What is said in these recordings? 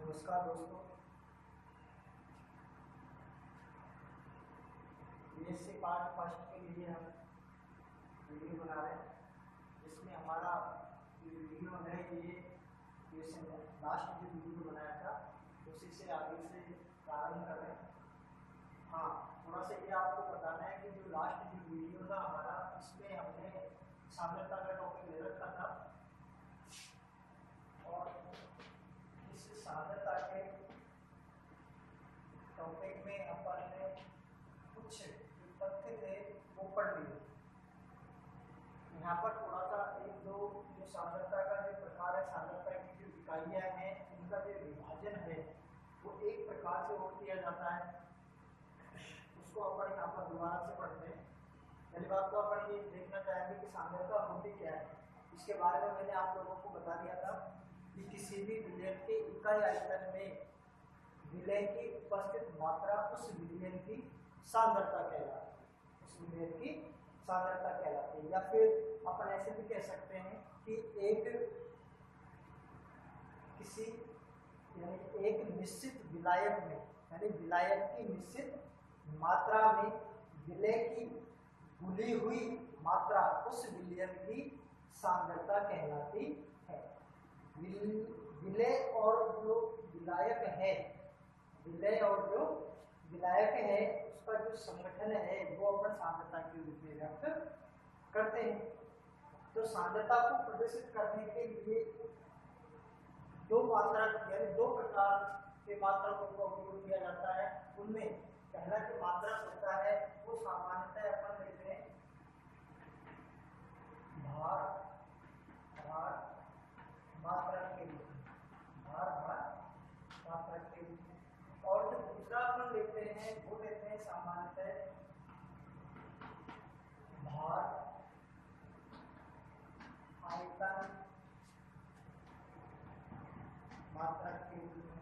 नमस्कार दोस्तों, BSc part first के लिए हम वीडियो बना रहे हैं, जिसमें हमारा वीडियो है ये लास्ट जो वीडियो बनाया था उसी से आगे से प्रारंभ कर रहे हैं। हाँ, थोड़ा सा ये आपको बताना है कि जो लास्ट जो वीडियो था हमारा, इसमें हमने साम्यता का टॉपिक ले रखा था और इस साम्यता के टॉपिक में अपन ने कुछ तथ्य थे वो पढ़ लिए। यहाँ पर थोड़ा सा एक दो जो साम्यता का जो प्रकार है, साम्यता की जो इकाइयाँ हैं, उनका जो विभाजन है वो एक प्रकार से और किया जाता है, उसको अपन यहाँ पर दोबारा से पढ़ते हैं। पहली बात तो अपन ये देखना चाहेंगे कि साम्यता होती क्या है। इसके बारे में मैंने आप लोगों को बता दिया था कि किसी भी विलयन के इकाई आयतन में विलय की उपस्थित मात्रा उस विलयन की सांद्रता कहलाती है, उस विलयन की सांद्रता कहलाती है। या फिर अपन ऐसे भी कह सकते हैं कि एक निश्चित विलायक में, यानी विलायक की निश्चित मात्रा में विलय की घुली हुई मात्रा उस विलयन की सांद्रता कहलाती है। विलय और जो विलायक है, विलय और जो विलायक है उसका जो संगठन है वो अपन सांद्रता के रूप में व्यक्त करते हैं। तो सांद्रता को प्रदर्शित करने के लिए दो मात्रक यानी दो प्रकार के मात्रकों का उपयोग किया जाता है। उनमें पहला जो मात्रक होता है वो सामान्यतः अपन लेते हैं भार मात्रक के रूप में, भार मात्रक के रूप में। और जो दूसरा अपन लेते हैं वो लेते हैं सामान्यतः भार आयतन मात्रक के रूप में,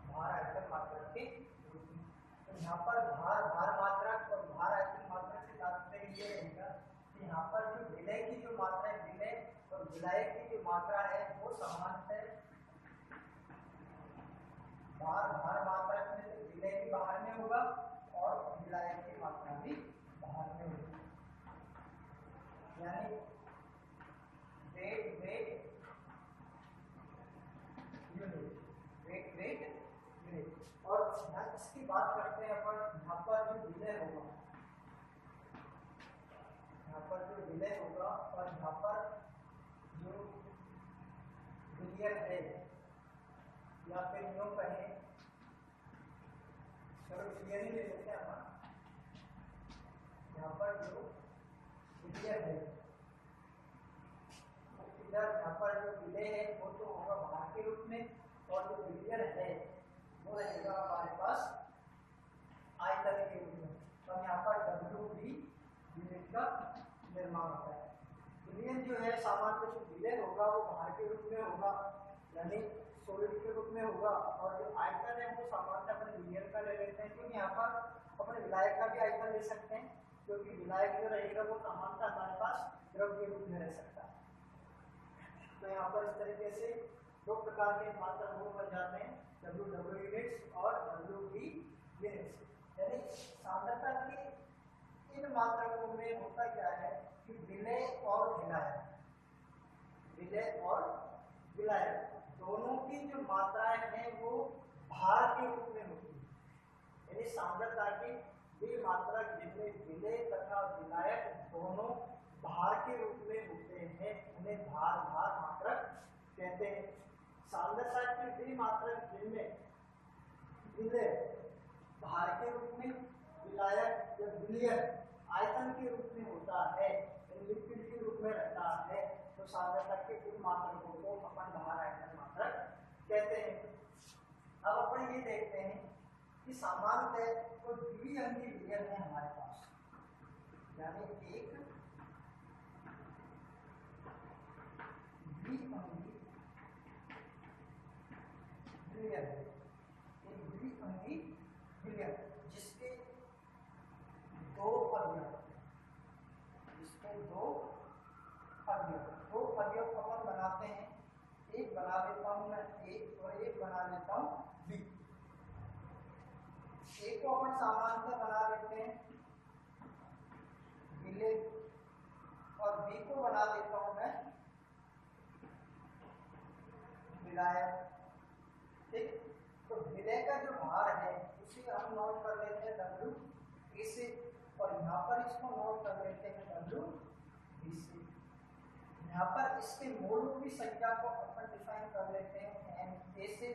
भार आयतन मात्रक के रूप में। तो यहाँ पर भार मात्रक और भार आयतन मात्रक से तात्पर्य ये रहेगा कि यहाँ पर जो विलय की जो मात्रा है, विलय और विलायक की जो मात्रा है वो सामान्यतः भार मात्रक में तो विलय भी बाहर में होगा और विलायक की मात्रा भी बाहर में होगी। यानी वेट यूनिट। और यहाँ इसकी बात करते हैं अपन, यहाँ पर जो विलय होगा, यहाँ पर जो विलय होगा और यहाँ पर जो विलयन है, या फिर यूं कहें, चलो विलयन ही ले लेते हैं अपन। यहाँ पर जो विलयन है इधर, यहाँ पर जो विलय है वो तो होगा भार के रूप में, और जो विलयन है वो रहेगा हमारे पास आयतन के रूप में। तो यहाँ पर WB यूनिट का निर्माण होता है। विलयन जो है सामान्य जो विलय होगा वो भार के रूप में होगा, यानी सॉलिड के रूप में होगा। और जो आयतन है वो सामान्य अपने विलयन का ले लेते हैं, क्योंकि यहाँ पर अपने विलायक का भी आयतन ले सकते हैं, क्योंकि विलायक जो रहेगा वो सामान्यतः हमारे पास द्रव के रूप में रह सकता है। तो यहाँ पर इस तरीके से दो प्रकार के मात्रक वो बन जाते हैं, WW यूनिट्स और WB यूनिट्स। यानी सांद्रता की इन मात्रकों में होता क्या है कि विलय और विलायक, विलय और विलायक दोनों की जो मात्राएं हैं वो भार के रूप में होती है। यानी सांद्रता की वे मात्रक जिनमें विलय तथा विलायक दोनों भार के रूप में होते हैं, उन्हें भार मात्रक कहते हैं। सांद्रता के वे मात्रक जिनमें विलय भार के रूप में, विलायक या विलयन आयतन के रूप में होता है, लिक्विड के रूप में रहता है, तो सांद्रता के उन मात्रकों को अपन भार आयतन मात्रक कहते हैं। अब अपन ये देखते हैं कि सामान्यतः तो द्विअंगी विलयन है हमारे पास, यानी एक द्विअंगी विलयन, एक द्विअंगी विलयन जिसके दो अवयव, जिसके दो अवयव अपन बनाते हैं। एक बना लेता हूँ मैं ए और एक बना लेता हूँ बी। ए को अपन सामान्यतः बना लेते हैं विलय और बी को बना लेता हूँ मैं विलायक। ठीक, तो विलय का जो भार है उसे हम नोट कर लेते हैं डब्ल्यू ए से और यहाँ पर इसको नोट कर लेते हैं डब्ल्यू बी से। यहाँ पर इसके मोलों की संख्या को अपन डिफाइन कर लेते हैं एन ए से।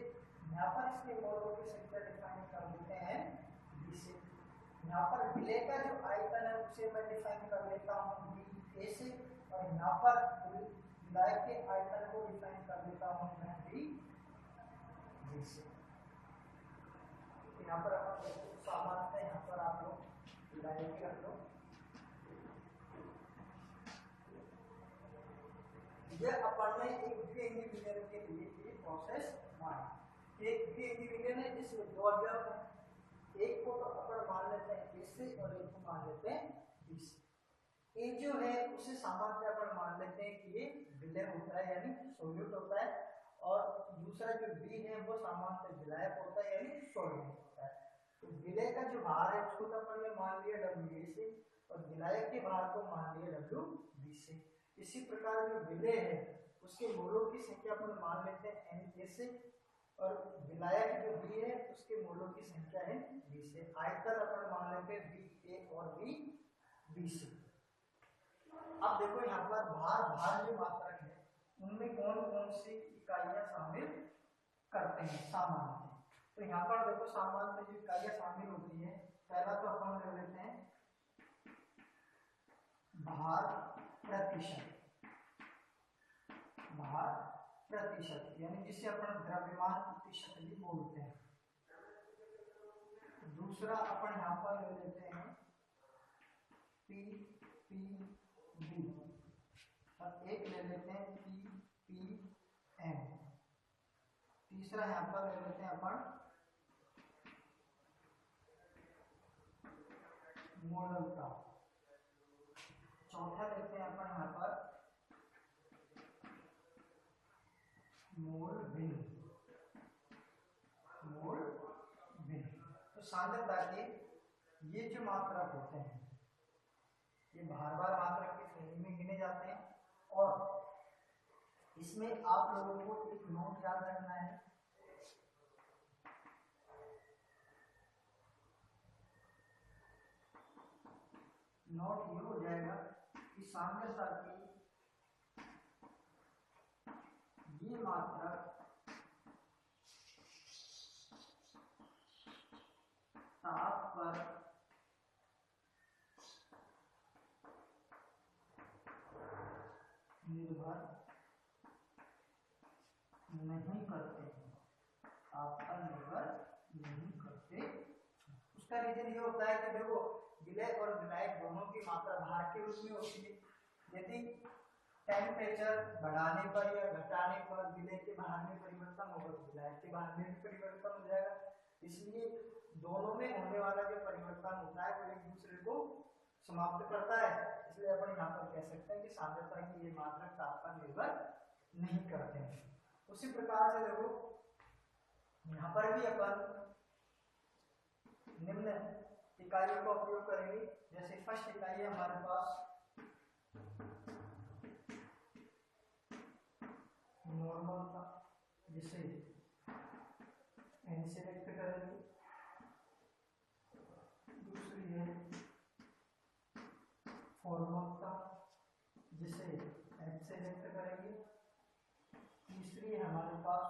यहाँ पर इसके मोलों की संख्या डिफाइन कर देते हैं बी से। यहाँ पर विलय का जो आयतन है उसे मैं डिफाइन कर लेता हूँ बी ए से और यहाँ पर विलायक के आयतन को डिफाइन कर लेता हूँ मैं बी से। यहाँ पर अपन सामान्यतः यहाँ पर आप लोग विलायक की रख लो। यह अपन ने एक भी इंडिविजुअल के लिए ये प्रोसेस माना। एक भी इंडिविजुअल है जिसमें दो अवयव हैं, एक को तो अपन मान लेते हैं ए से और एक को मान लेते हैं बी से। ए जो है उसे सामान्यतः अपन मान लेते हैं कि ये विलय होता है यानी सोल्यूट होता है और दूसरा जो बी है वो सामान्यतः विलायक होता है यानी सोल्यूट होता है। तो विलय का जो भार है उसको तो अपन ने मान लिया डब्ल्यू ए से और विलायक के भार को मान लिया डब्ल्यू बी से। इसी प्रकार जो विलय है उसके मोलों की संख्या अपन मान लेते हैं एन ए से और विलायक जो बी है उसके मोलों की संख्या है बी से। आयतन अपन मान लेते हैं बी ए और बी से। अब देखो यहाँ पर भार जो मात्रक है उनमें कौन कौन सी इकाइयां शामिल करते हैं सामान्य। तो यहाँ पर देखो सामान्य जो इकाइयां शामिल होती है, पहला तो अपन ले लेते हैं भार प्रतिशत यानी जिसे अपन द्रव्यमान प्रतिशत भी बोलते हैं। दूसरा अपन यहाँ पर ले लेते हैं पी और एक ले लेते हैं पीपीएम। तीसरा यहाँ पर ले लेते हैं अपन मोलता। चौथा लेते हैं अपन यहाँ पर मोल भिन्न। तो सांद्रता के ये जो मात्रक होते हैं ये बार मात्रक की श्रेणी में गिने जाते हैं और इसमें आप लोगों को एक नोट याद रखना है। नोट ये हो जाएगा कि सांद्रता की ये मात्रक ताप पर निर्भर नहीं करते हैं, ताप पर निर्भर नहीं करते। उसका रीजन ये होता है कि देखो विलय और विलायक दोनों की मात्रा भार के रूप में होती है। यदि टेम्परेचर बढ़ाने पर या घटाने पर विलय के भार में परिवर्तन होगा तो विलायक के भार में भी परिवर्तन हो जाएगा। इसलिए दोनों में होने वाला जो परिवर्तन होता है वो एक दूसरे को समाप्त करता है। इसलिए अपन यहाँ पर कह सकते हैं कि सांद्रता की ये मात्रक ताप पर निर्भर नहीं करते हैं। उसी प्रकार से देखो यहाँ पर भी अपन निम्न इकाइयों का उपयोग करेंगे। जैसे फर्स्ट इकाई है हमारे पास नॉर्मल का, जिसे एन से व्यक्त करेंगे। दूसरी है फॉर्मल का, जिसे एच से व्यक्त करेंगे। तीसरी है हमारे पास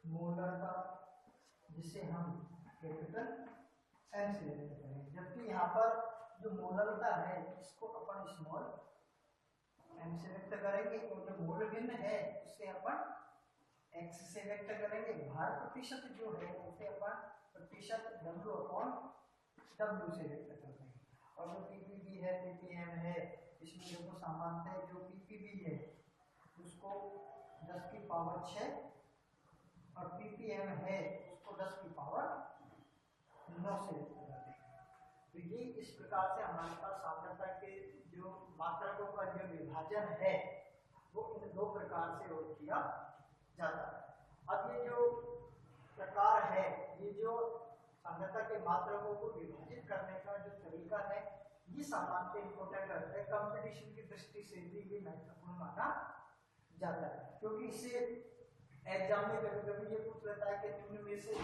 मोलर का, जिसे हम कैपिटल एम से व्यक्त करेंगे। जबकि यहाँ पर जो मोलरता है इसको अपन स्मॉल एम से व्यक्त करेंगे और जो मोल भिन्न है उसे अपन एक्स से व्यक्त करेंगे। भार प्रतिशत जो है उसे अपन प्रतिशत डब्ल्यू अपॉन डब्ल्यू से व्यक्त करते हैं। और जो पीपीबी है पीपीएम है इसमें देखो सामान्यतः जो पीपीबी है उसको 10 की पावर 6 और पीपीएम है उसको 10 की पावर 9 से व्यक्त करते हैं। तो ये इस प्रकार से हमारे पास सांद्रता के जो मात्रकों का जो विभाजन है वो इन दो प्रकार से और किया जाता है। अब ये जो प्रकार है, ये जो सांद्रता के मात्रकों को विभाजित करने का जो तरीका है, ये सामान्यतः इंपॉर्टेंट रहता है, कंपटीशन की दृष्टि से भी ये महत्वपूर्ण माना जाता है, क्योंकि इससे एग्जाम में कभी कभी ये पूछ लेता है कि निम्न में से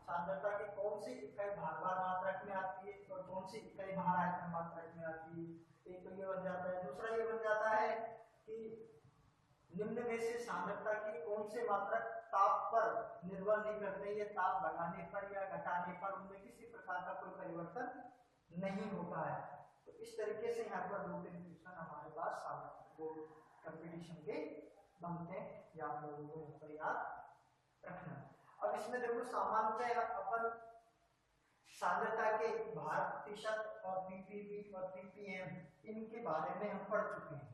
सांद्रता की कौन सी इकाई भारवार मात्रक में आती है और कौन सी इकाई भार आयतन मात्रक में आती है। एक तो ये बन जाता है, दूसरा ये बन जाता है कि निम्न में से सांद्रता की कौन से मात्रक ताप पर निर्भर नहीं करते, ये ताप बढ़ाने पर या घटाने पर उनमें किसी प्रकार का कोई परिवर्तन नहीं होता है। तो इस तरीके से यहाँ पर दो तीन क्वेश्चन हमारे पास वो कंपटीशन के बनते हैं, या आप लोगों को यहाँ पर याद रखना। अब इसमें देखो सामान्यतः अपन सांद्रता के भार प्रतिशत और पीपीवी और पीपीएम इनके बारे में हम पढ़ चुके हैं,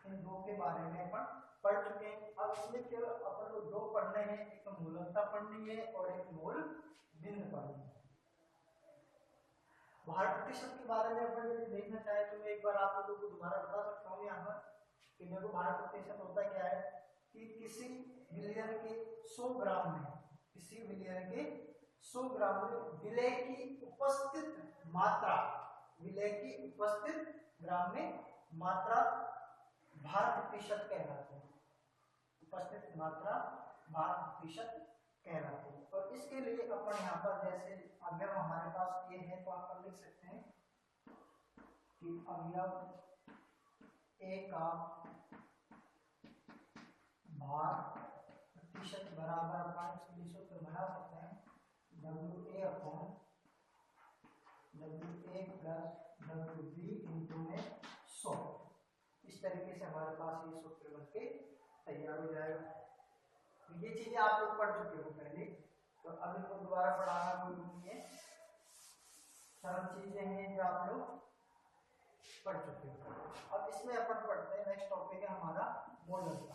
इन दो के बारे में अपन पढ़ चुके हैं। अब इसमें केवल अपन को दो पढ़ने हैं, एक मूलकता पढ़नी है और एक मूल बिंदु पढ़नी है। भार प्रतिशत के बारे में अपन यदि देखना चाहे तो मैं एक बार आप लोगों को दोबारा बता सकता हूँ यहाँ पर कि देखो भार प्रतिशत होता क्या है कि किसी विलयन के 100 ग्राम में, किसी विलयन के 100 ग्राम में विलय की उपस्थित मात्रा, विलय की उपस्थित ग्राम में मात्रा भार प्रतिशत कहलाती है, उपस्थित मात्रा भार प्रतिशत कहलाती है। और इसके लिए अपन यहाँ पर जैसे अवयव हमारे पास ये है तो आप लिख सकते हैं कि अवयव ए का भार प्रतिशत बराबर अपन इसके सूत्र बना सकते हैं WA upon WA plus WB into में 100। इस तरीके से हमारे पास ये सूत्र बन के तैयार हो जाएगा। तो ये चीजें आप लोग पढ़ चुके हो पहले, तो अब इनको दोबारा पढ़ाना कोई नहीं है, सरल चीजें हैं जो आप लोग पढ़ चुके हो। अब इसमें अपन पढ़ते हैं, नेक्स्ट टॉपिक है हमारा मोलकता।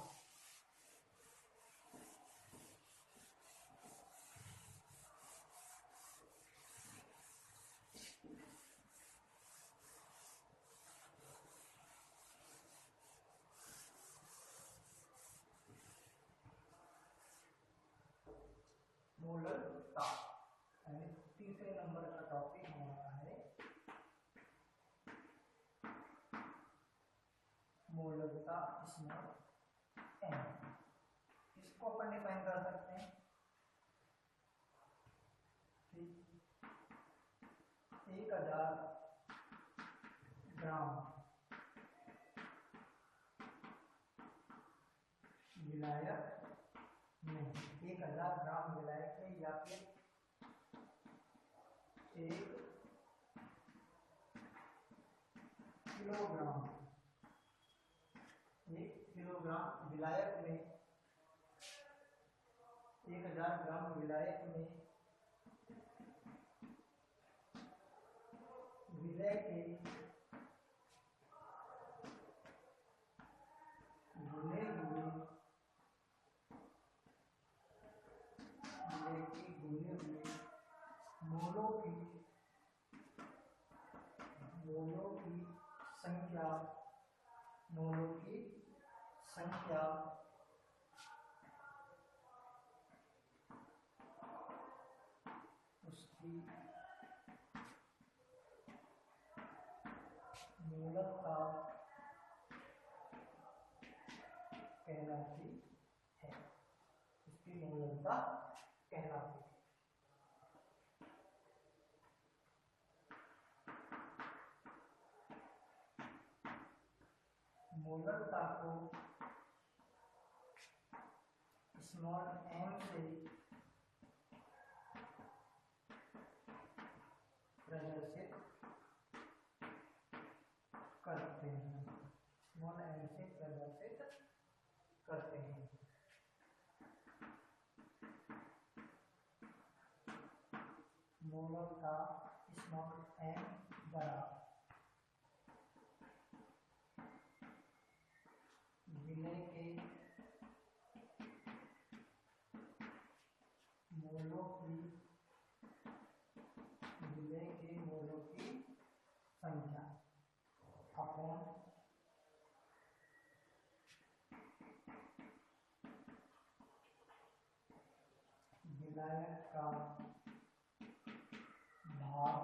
मोलकता तीसरे नंबर का टॉपिक हमारा है मोलकता स्मॉल एम। इसको अपन डिफाइन कर सकते हैं 1000 ग्राम विलायक में, 1000 ग्राम विलायक में या फिर 1 किलोग्राम, 1 किलोग्राम विलायक में, 1000 ग्राम विलायक में विलय के घुले हुए मोलों की संख्या, मोलों की संख्या उसकी मोलकता कहलाती है, उसकी मोलकता कहलाती है। मोलकता को स्मॉल m से प्रदर्शित करते हैं, स्मॉल m से प्रदर्शित करते हैं। मोलकता स्मॉल m बराबर विलय के मोलों की, विलय के मोलों की संख्या अपॉन विलायक का भार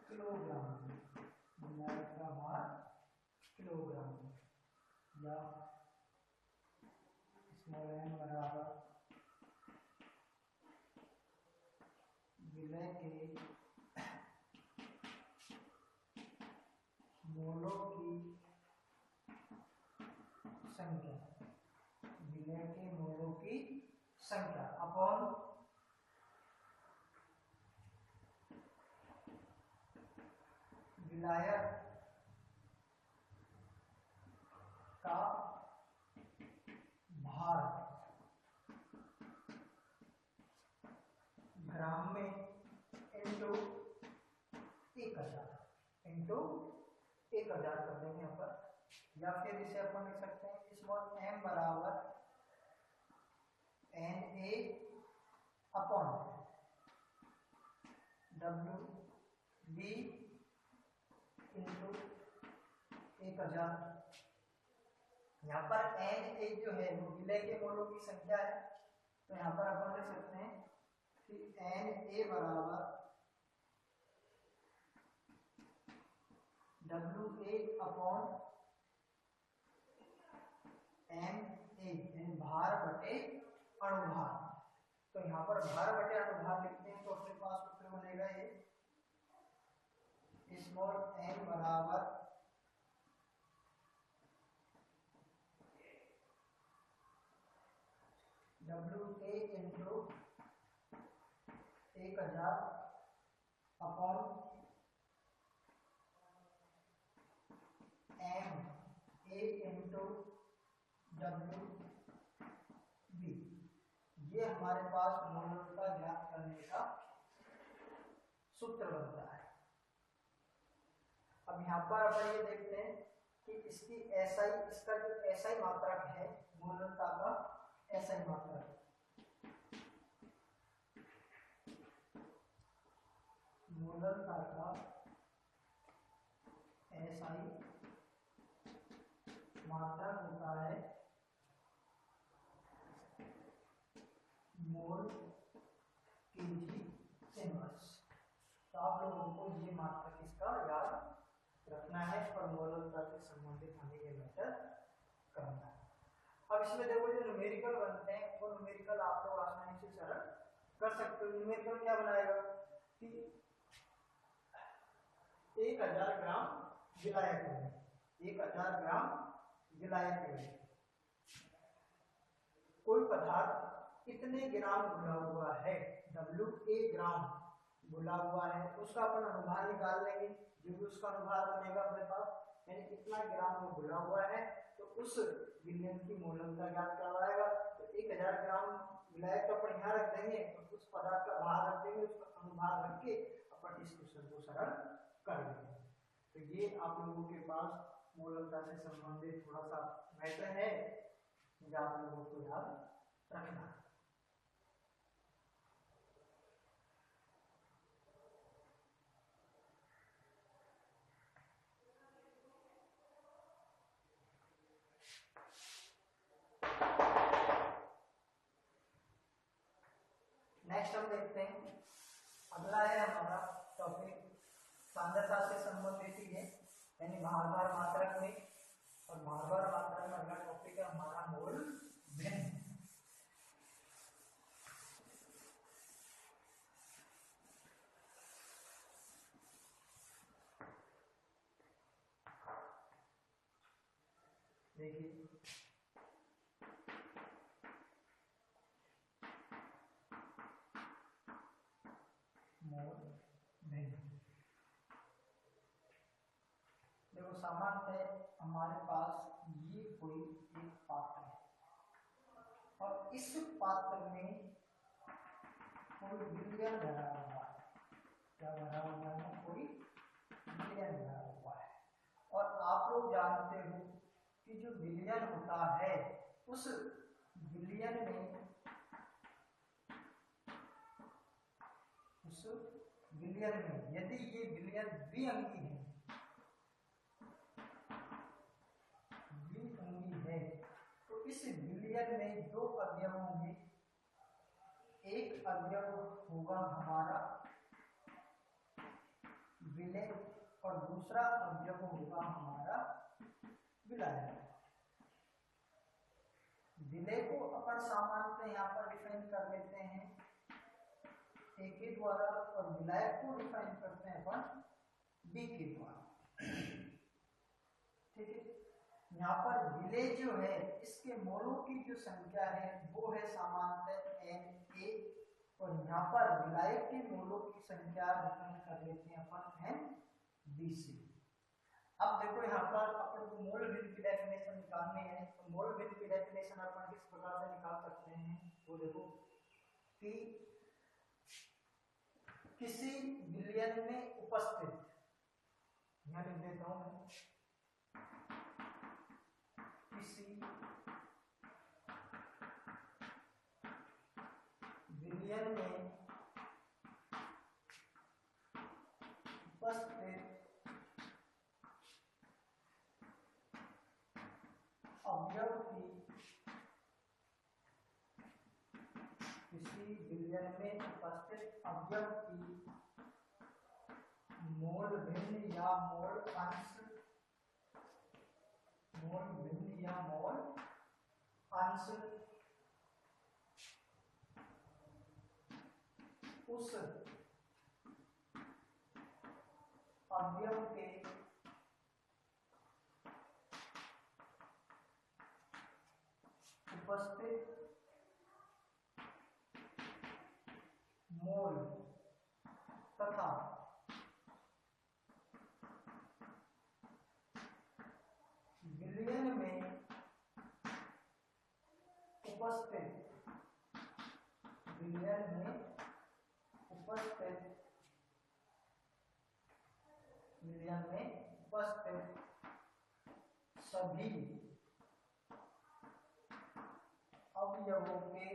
किलोग्राम में, विलायक का भार किलोग्राम में, या स्मॉल m बराबर विलय के मोलों की संख्या, विलय के मोलों की संख्या अपॉन विलायक का भार ग्राम में इंटू 1000 कर देंगे यहाँ पर, या फिर इसे अपन लिख सकते हैं स्मॉल m बराबर Na अपॉन WB इंटू 1000। यहाँ पर Na जो है वो विलय के मोलों की संख्या है, तो यहाँ पर अपन लिख सकते हैं कि Na बराबर WA अपॉन Ma, भार बटे अणुभार। तो यहाँ पर भार बटे अणुभार लिखते हैं तो अपने पास सूत्र बनेगा ये स्मॉल m बराबर WA into 1000 upon Ma into WB। ये हमारे पास मोलता ज्ञात करने का सूत्र बनता है। अब यहाँ पर अपन ये देखते हैं कि इसकी SI, इसका जो SI मात्रक है मोलता का SI मात्रक, मोलता का SI मात्रक होता है मोल केजी इनवर्स। तो आप लोगों को ये मात्रक इसका याद रखना है और मोलता से संबंधित हमें ये मैटर करना है। अब इसमें देखो जो न्यूमेरिकल बनते हैं वो न्यूमेरिकल आप लोग आसानी से सरल कर सकते हो। न्यूमेरिकल क्या बनाएगा कि 1000 ग्राम विलायक में, 1000 ग्राम विलायक में कोई पदार्थ कितने ग्राम घुला हुआ है, WA ग्राम घुला हुआ है, उसका अपन अनुभार निकाल लेंगे। जो भी उसका अनुभार बनेगा अपने पास, यानी कितना ग्राम वो घुला हुआ है, तो उस विलयन की मोलता ज्ञात करवाएगा। तो 1000 ग्राम विलायक तो अपन यहाँ रख देंगे और उस पदार्थ का भार रख देंगे, उसका अनुभार रख के अपन इस क्वेश्चन को सरल कर देंगे। तो ये आप लोगों के पास मोलता से संबंधित थोड़ा सा मैटर है जो आप लोगों को याद रखना है। नेक्स्ट हम देखते हैं, अगला है हमारा टॉपिक सांद्रता से संबंधित ही है, यानी भारभार मात्रक में, और भारभार मात्रक में अगला टॉपिक है हमारा मोल भिन्न। देखिए मोल भिन्न, देखो सामान्यतः हमारे पास ये कोई एक पात्र है और इस पात्र में कोई विलयन भरा हुआ है। क्या भरा हुआ है? कोई विलयन भरा हुआ है। और आप लोग जानते हो कि जो विलयन होता है उस विलयन में यदि ये विलयन द्विअंगी है, तो एक अवयव होगा हमारा विलय और दूसरा अवयव होगा हमारा विलायक। विलय को अपन सामान्यतः यहाँ पर डिफाइन कर लेते हैं ए के द्वारा और विलायक को डिफाइन करते हैं अपन बी के द्वारा। ठीक है, यहाँ पर विलय जो है इसके मोलों की जो संख्या है वो है सामान्यतः एन ए और यहाँ पर विलायक के मोलों की संख्या डिफाइन कर लेते हैं अपन एन बी सी। अब देखो यहाँ पर अपन को मोल भिन्न की डेफिनेशन निकालनी है, तो मोल भिन्न की डेफिनेशन अपन किस प्रकार से निकाल सकते हैं, वो देखो कि किसी विलयन में उपस्थित, यहाँ लिख देता हूं मैं, किसी विलयन में उपस्थित अवयव की, किसी विलयन में उपस्थित अवयव की मोल भिन्न या मोल अंश, मोल भिन्न या मोल अंश उस अवयव के उपस्थित मोल तथा विलयन में उपस्थित, विलयन में उपस्थित, विलयन में उपस्थित सभी अवयवों के,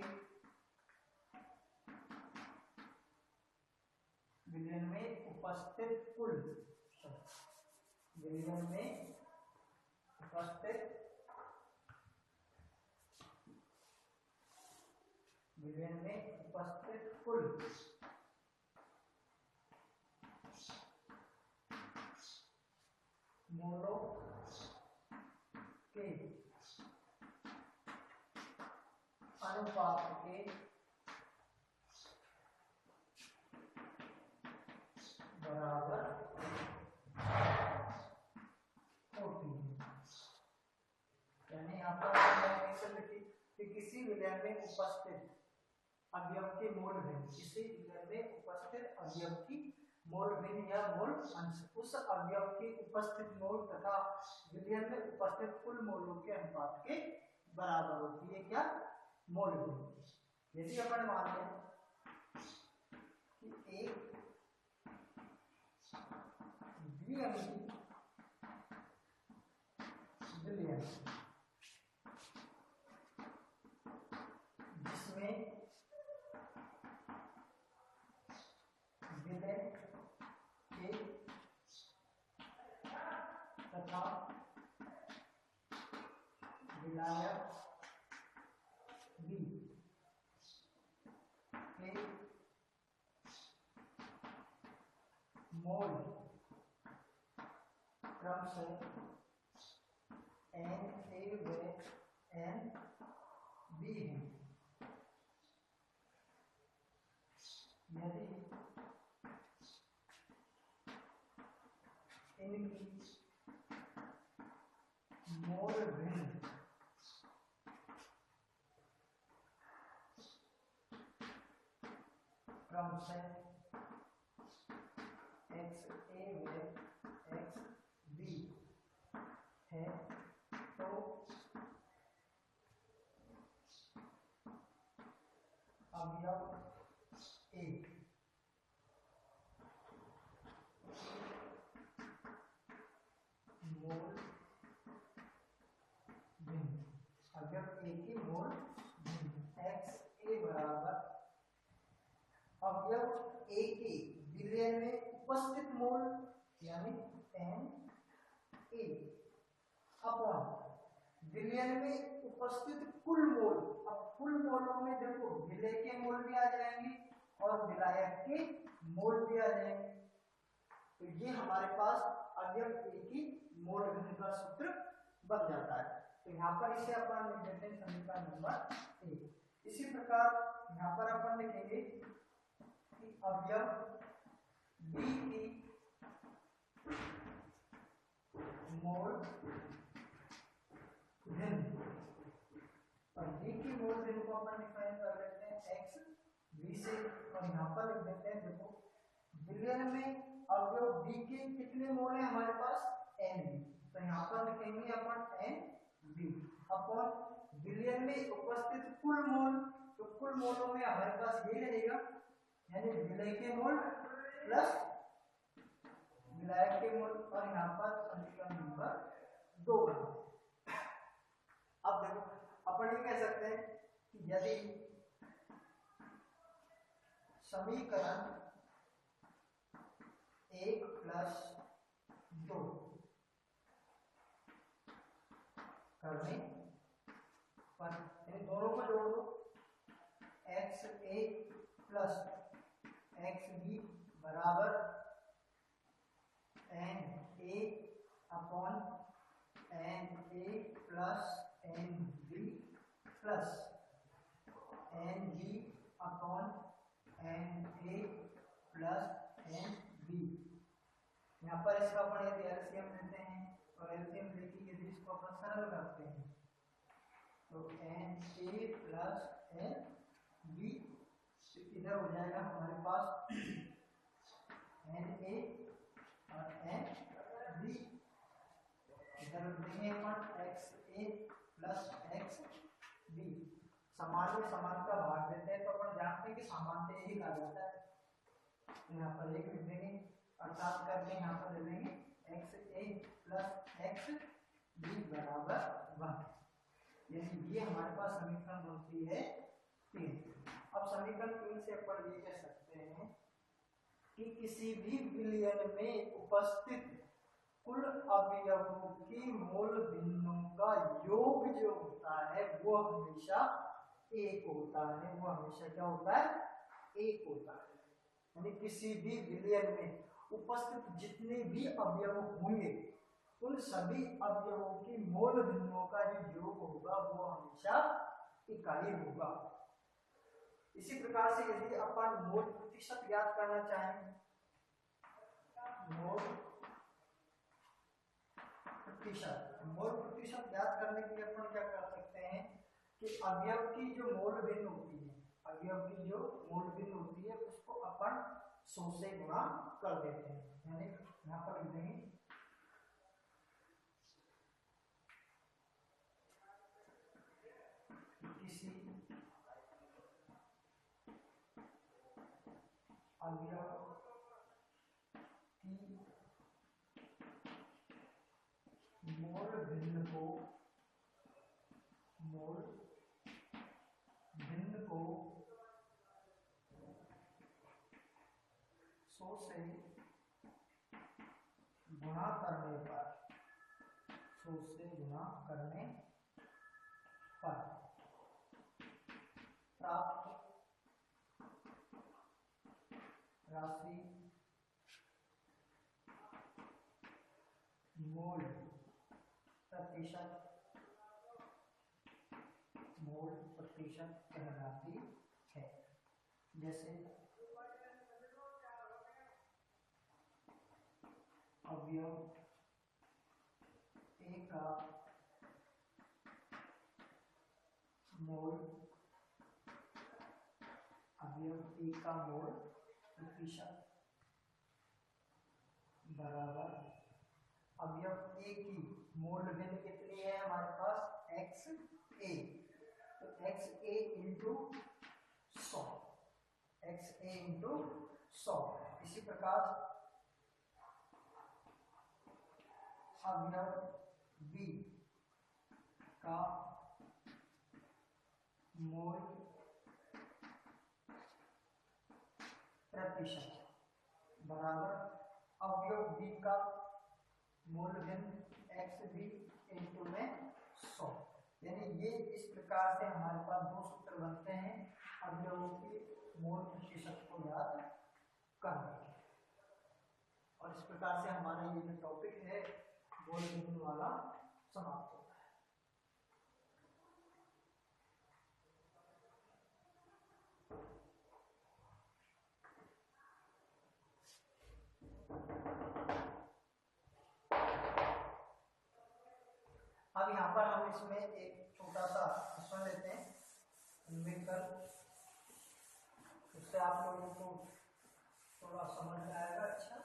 विलयन में उपस्थित कुल, विलयन में उपस्थित, विलयन में उपस्थित कुल मोलों के अनुपात के बराबर होती है। यानी यहाँ पर कि किसी विलयन में उपस्थित अवयव के मोल भिन्न, किसी विलयन में उपस्थित अवयव की मोल भिन्न या मोल अंश उस अवयव के उपस्थित मोल तथा विलयन में उपस्थित कुल मोलों के अनुपात के बराबर होती है क्या, मोल भिन्न। यदि अपन मान लें कि एक द्विअंकी विलयन जिसमें विलय ए तथा विलायक बी के मोल क्रम से एन ए व एन बी है। यदि इनकी मोल भिन्न क्रम से एक्स ए व एक्स बी है तो अवयव एक मोल भिन्न, अवयव ए की मोल भिन्न एक्स ए बराबर अवयव ए के विलयन में उपस्थित मोल यानी एन ए अपॉन विलयन में उपस्थित कुल मोल, अब कुल मोलों में देखो विलय के मोल भी आ जाएंगे और विलायक के मोल भी आ जाएंगे। तो ये हमारे पास अवयव ए की मोल भिन्न का सूत्र बन जाता है। तो यहाँ पर इसे अपन लिख देते हैं समीकरण नंबर 1। इसी प्रकार यहाँ पर अपन लिखेंगे कि अवयव बी की मोल भिन्न, और बी की मोल भिन्न को अपन डिफाइन कर लेते हैं एक्स बी से, और यहाँ पर लिख देते हैं देखो विलयन में अवयव बी के कितने मोल हैं हमारे पास एन बी, तो यहाँ पर लिखेंगे अपन एन बी अपॉन विलयन में उपस्थित कुल मोल, तो कुल मोलों में हमारे पास ये रहेगा यानी विलय के मोल प्लस विलायक के मोल, और यहाँ पर समीकरण नंबर 2 बना। अब देखो अपन ये कह सकते हैं कि यदि समीकरण 1 प्लस 2 करने पर दोनों को जोड़ दो, x a plus x b बराबर n a upon n a plus n b plus n b upon n a plus n b. यहाँ पर इसका अपन यदि एलसीएम लेते हैं और एलसीएम लेके यदि इसको अपन सरल करते हैं तो n a plus n b, इधर हो जाएगा हमारे पास एन ए और एन बी, इधर देंगे अपन x a plus x B. समान में समान का भाग देते हैं तो अपन जानते हैं कि समानते ही कहा जाता है। यहाँ पर एक लिख देंगे अर्थात करके यहाँ पर ले लेंगे x a plus x b बराबर 1, यानी ये हमारे पास समीकरण बनती है 3। अब समीकरण 3 से अपन ये कह सकते हैं कि किसी भी विलयन में उपस्थित कुल अवयवों की मोल भिन्नों का योग जो होता है वो हमेशा एक होता है, वो हमेशा क्या होता है, एक होता है। यानी किसी भी विलयन में उपस्थित जितने भी अवयव होंगे उन सभी अवयवों की मोल भिन्नों का जो योग होगा वो हमेशा इकाई होगा। इसी प्रकार से यदि अपन मोल प्रतिशत ज्ञात करना चाहें, मोल प्रतिशत ज्ञात करने के लिए अपन क्या कर सकते हैं कि अवयव की जो मोल भिन्न होती है, अवयव की जो मोल भिन्न होती है उसको अपन 100 से गुणा कर देते हैं। यानी यहाँ पर लिख देंगे किसी अवयव की मोल भिन्न को 100 से गुणा करने पर, 100 से गुणा करने पर प्राप्त राशि मोल प्रतिशत कहलाती है। जैसे अवयव ए का मोल, प्रतिशत बराबर अवयव ए की मोल भिन्न कितनी है हमारे पास एक्स ए, तो एक्स ए इंटू 100, एक्स ए इंटू 100। इसी प्रकार अवयव बी का मोल प्रतिशत बराबर अवयव बी का मोल भिन्न एक्स बी इंटू में 100। यानी ये इस प्रकार से हमारे पास दो सूत्र बनते हैं अवयवों के मोल प्रतिशत को याद करने के। और इस प्रकार से हमारा ये जो टॉपिक है मोल विभिन्न वाला समाप्त होता है। अब यहाँ पर हम इसमें एक छोटा सा प्रश्न लेते हैं, उससे आप लोगों को थोड़ा समझ में आएगा। अच्छा,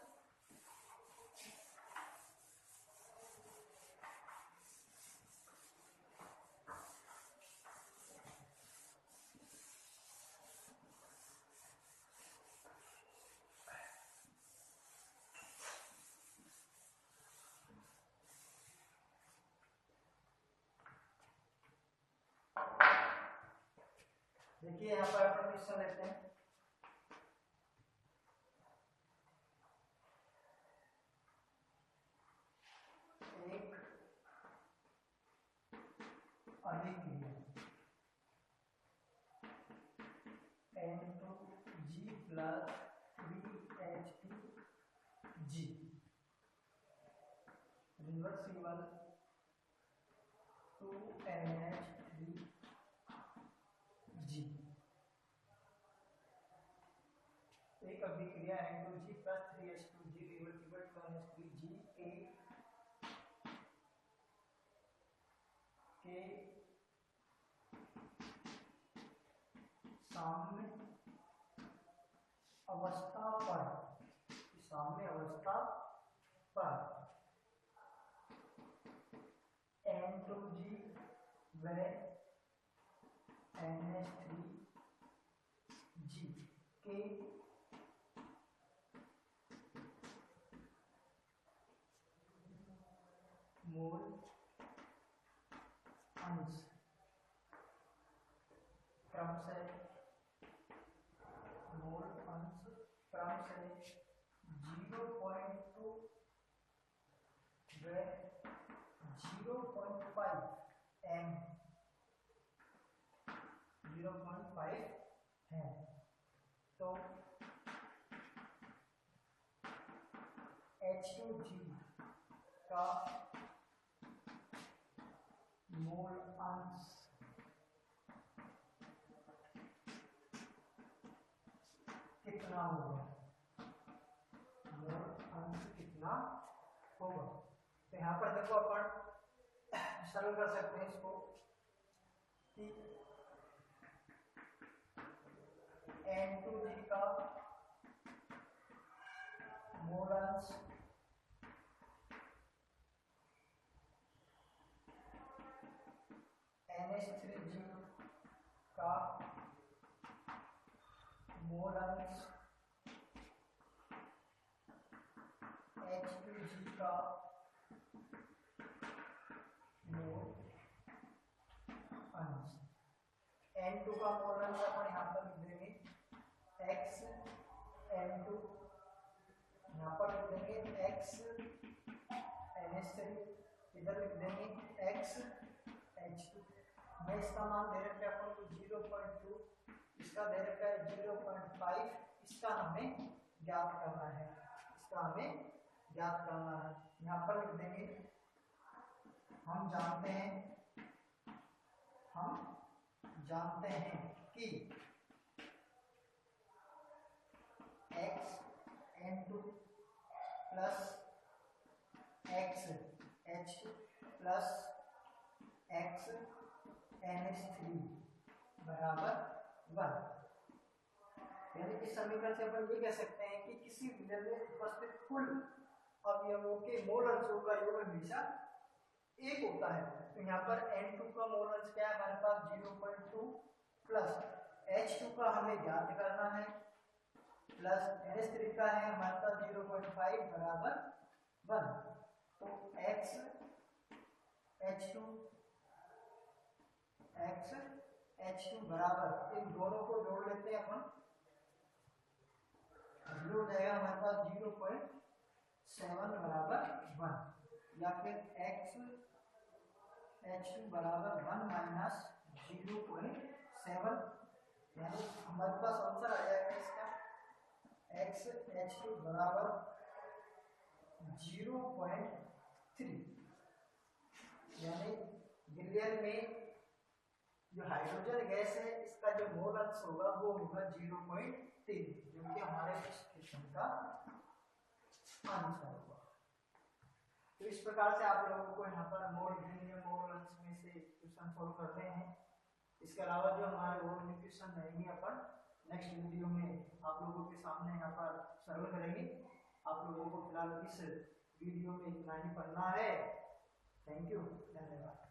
देखिए यहाँ पर अपन क्वेश्चन लेते हैं। एक अभिक्रिया N2G plus 3H2G reversible 2NH3G एक अभिक्रिया N2G plus 3H2G reversible 2NH3G के साम्य अवस्था पर N2G व NH3G के मोल अंश क्रम से 0.2 व 0.5 m 0.5 है। तो H2G का मोल अंश कितना होगा? मोल अंश कितना होगा? तो यहाँ पर देखो अपन सरल कर सकते हैं इसको कि N2G का मोल अंश NH3G का मोल अंश H2G का मोल अंश। N2 का मोल अंश अपन यहाँ पर लिख देंगे x N2, यहाँ पर लिख देंगे x NH3, इधर लिख देंगे x H2। मैं इसका मान दे रखा है अपन को 0.2, इसका दे रखा है 0.5, इसका हमें ज्ञात करना है, यहाँ पर लिख देंगे हम जानते हैं कि x N2 plus x H2 plus x NH3 बराबर 1। यानी इस समीकरण से अपन ये कह सकते हैं कि किसी विधेय में उपस्थित कुल अवयवों के मोल अंशों का योग हमेशा 1 होता है। तो यहाँ पर N2 का मोल अंश क्या है हमारे पास 0.2 प्लस H2 का हमें ज्ञात करना है प्लस NH3 का है हमारे पास 0.5 बराबर 1। तो x H2 बराबर इन दोनों को जोड़ लेते हैं अपन, हो जाएगा हमारे पास 0.7 बराबर 1, या फिर x H2 बराबर 1 माइनस 0.7, यानी हमारे पास आंसर आ जाएगा इसका x H2 बराबर 0.3, यानी गिलियन में जो हाइड्रोजन गैस है इसका जो मोल अंश होगा वो होगा 0.3, जो कि हमारे इस क्वेश्चन का आंसर होगा। तो इस प्रकार से आप लोगों को यहाँ पर मोल भिन्न मोल अंश में से क्वेश्चन सॉल्व करने हैं। इसके अलावा जो हमारे और भी क्वेश्चन रहेंगे अपन नेक्स्ट वीडियो में आप लोगों के सामने यहाँ पर सरल करेंगे। आप लोगों को फिलहाल इस वीडियो में इतना ही पढ़ना है। थैंक यू, धन्यवाद।